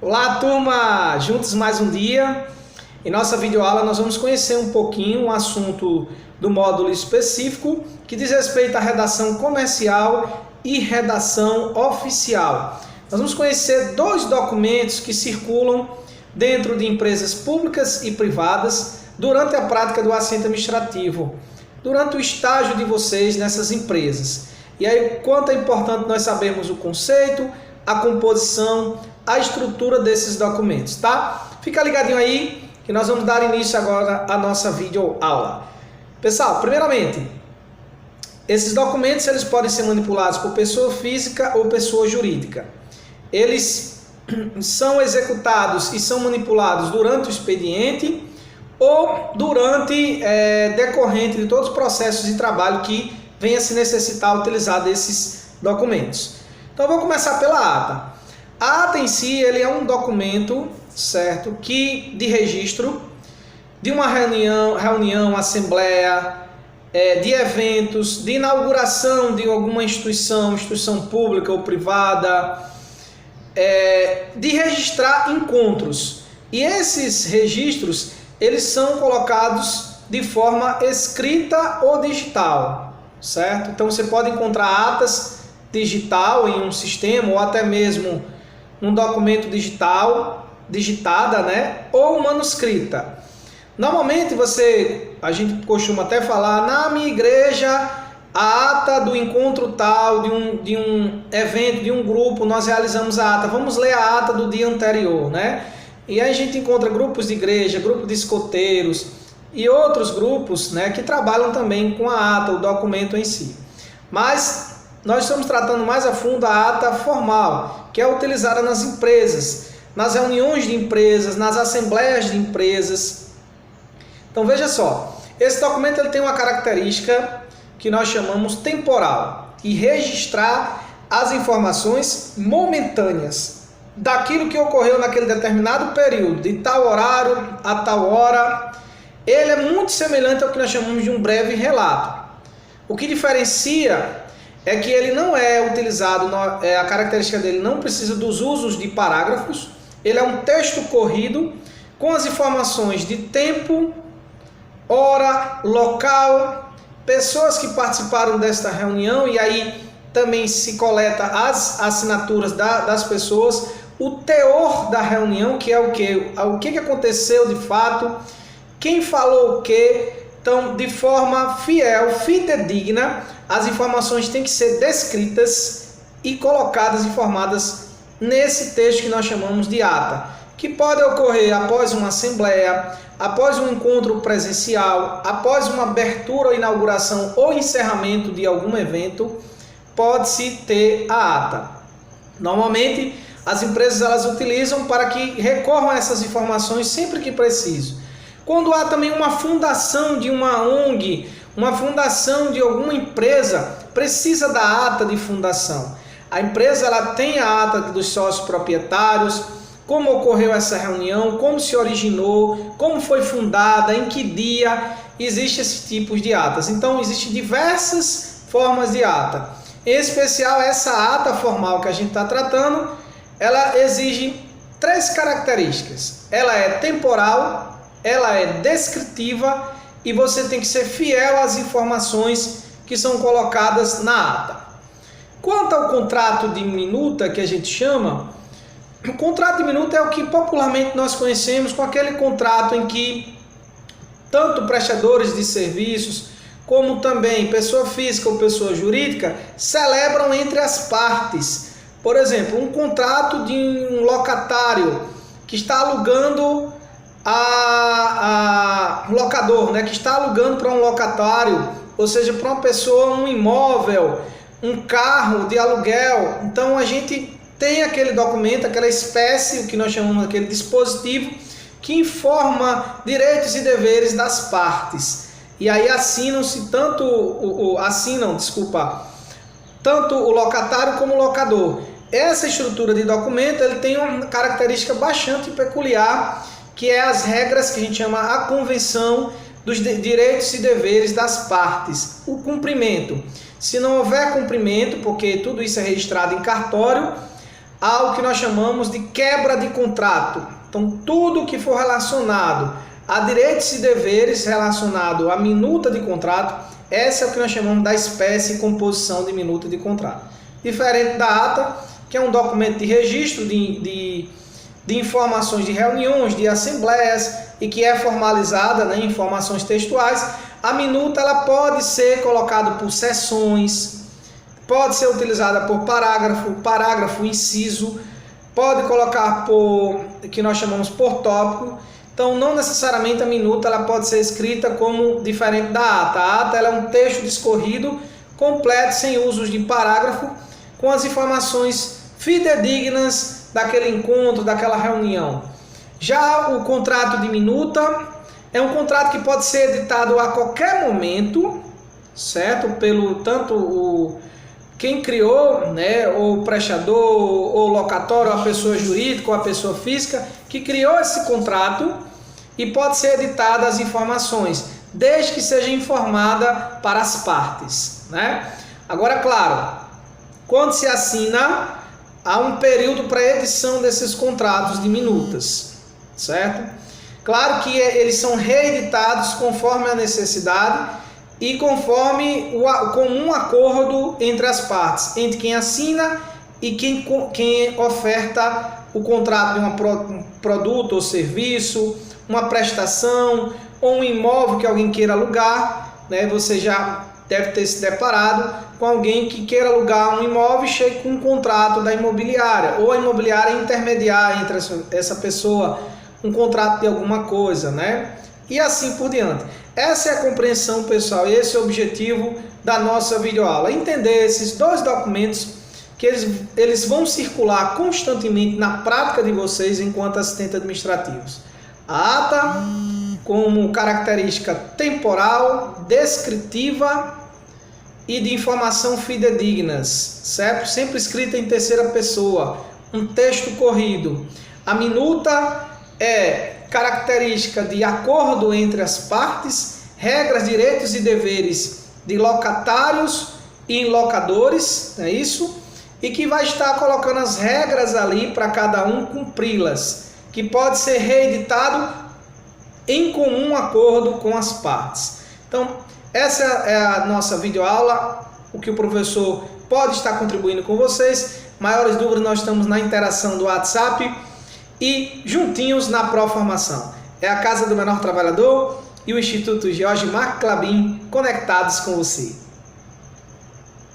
Olá, turma! Juntos mais um dia. Em nossa videoaula nós vamos conhecer um pouquinho um assunto do módulo específico que diz respeito à redação comercial e redação oficial. Nós vamos conhecer dois documentos que circulam dentro de empresas públicas e privadas durante a prática do assistente administrativo, durante o estágio de vocês nessas empresas. E aí, quanto é importante nós sabermos o conceito, a composição, a estrutura desses documentos, tá? Fica ligadinho aí que nós vamos dar início agora à nossa videoaula. Pessoal, primeiramente, esses documentos eles podem ser manipulados por pessoa física ou pessoa jurídica. Eles são executados e são manipulados durante o expediente ou durante decorrente de todos os processos de trabalho que venha se necessitar utilizar desses documentos. Então eu vou começar pela ata. A ata em si ele é um documento, certo, que de registro de uma reunião, assembleia, de eventos, de inauguração de alguma instituição pública ou privada, de registrar encontros. E esses registros eles são colocados de forma escrita ou digital, certo? Então você pode encontrar atas digital em um sistema ou até mesmo um documento digitada, né? Ou manuscrita. Normalmente a gente costuma até falar, na minha igreja, a ata do encontro tal, de um evento, de um grupo, nós realizamos a ata. Vamos ler a ata do dia anterior, né? E aí a gente encontra grupos de igreja, grupo de escoteiros e outros grupos, né, que trabalham também com a ata, o documento em si. Mas nós estamos tratando mais a fundo a ata formal, que é utilizada nas empresas, nas reuniões de empresas, nas assembleias de empresas. Então veja só, esse documento ele tem uma característica que nós chamamos temporal, e registrar as informações momentâneas daquilo que ocorreu naquele determinado período, de tal horário a tal hora. Ele é muito semelhante ao que nós chamamos de um breve relato. O que diferencia é que ele não é utilizado, a característica dele não precisa dos usos de parágrafos, ele é um texto corrido com as informações de tempo, hora, local, pessoas que participaram desta reunião, e aí também se coleta as assinaturas das pessoas, o teor da reunião, que é o que aconteceu de fato, quem falou o que. Então, de forma fiel, fidedigna, as informações têm que ser descritas e colocadas e formadas nesse texto que nós chamamos de ata, que pode ocorrer após uma assembleia, após um encontro presencial, após uma abertura ou inauguração ou encerramento de algum evento, pode-se ter a ata. Normalmente, as empresas elas utilizam para que recorram a essas informações sempre que preciso. Quando há também uma fundação de uma ONG, uma fundação de alguma empresa, precisa da ata de fundação. A empresa ela tem a ata dos sócios proprietários, como ocorreu essa reunião, como se originou, como foi fundada, em que dia, existe esses tipos de atas. Então, existem diversas formas de ata. Em especial, essa ata formal que a gente está tratando, ela exige três características. Ela é temporal, ela é descritiva e você tem que ser fiel às informações que são colocadas na ata. Quanto ao contrato de minuta, que a gente chama, o contrato de minuta é o que popularmente nós conhecemos com aquele contrato em que tanto prestadores de serviços como também pessoa física ou pessoa jurídica celebram entre as partes. Por exemplo, um contrato de um locatário que está alugando um locador, né, que está alugando para um locatário, ou seja, para uma pessoa um imóvel, um carro de aluguel. Então a gente tem aquele documento, aquela espécie, o que nós chamamos aquele dispositivo, que informa direitos e deveres das partes. E aí tanto o locatário como o locador. Essa estrutura de documento ele tem uma característica bastante peculiar, que é as regras que a gente chama a convenção dos direitos e deveres das partes. O cumprimento. Se não houver cumprimento, porque tudo isso é registrado em cartório, ao que nós chamamos de quebra de contrato. Então, tudo que for relacionado a direitos e deveres relacionado à minuta de contrato, essa é o que nós chamamos da espécie e composição de minuta de contrato. Diferente da ata, que é um documento de registro de informações de reuniões, de assembleias e que é formalizada, né, em informações textuais, a minuta ela pode ser colocada por seções, pode ser utilizada por parágrafo, inciso, pode colocar por, que nós chamamos por tópico. Então, não necessariamente a minuta ela pode ser escrita como diferente da ata. A ata ela é um texto discorrido, completo, sem usos de parágrafo, com as informações fidedignas daquele encontro, daquela reunião. Já o contrato de minuta é um contrato que pode ser editado a qualquer momento, certo? Pelo tanto quem criou, né, ou prestador, ou locatório, ou a pessoa jurídica, ou a pessoa física, que criou esse contrato, e pode ser editada as informações, desde que seja informada para as partes, né? Agora, claro, quando se assina, há um período para edição desses contratos de minutas, certo? Claro que eles são reeditados conforme a necessidade e conforme o comum acordo entre as partes, entre quem assina e quem oferta o contrato de um produto ou serviço, uma prestação ou um imóvel que alguém queira alugar, né? Você já deve ter se deparado com alguém que queira alugar um imóvel e chegue com um contrato da imobiliária, ou a imobiliária intermediar entre essa pessoa um contrato de alguma coisa, né? E assim por diante. Essa é a compreensão, pessoal, e esse é o objetivo da nossa videoaula. Entender esses dois documentos que eles vão circular constantemente na prática de vocês enquanto assistentes administrativos. A ata como característica temporal, descritiva e de informação fidedignas, certo? Sempre escrita em terceira pessoa, um texto corrido. A minuta é característica de acordo entre as partes, regras, direitos e deveres de locatários e locadores, é isso? E que vai estar colocando as regras ali para cada um cumpri-las, que pode ser reeditado em comum acordo com as partes. Então, essa é a nossa videoaula, o que o professor pode estar contribuindo com vocês. Maiores dúvidas, nós estamos na interação do WhatsApp e juntinhos na Proformação. É a Casa do Menor Trabalhador e o Instituto George Marc Clabin conectados com você.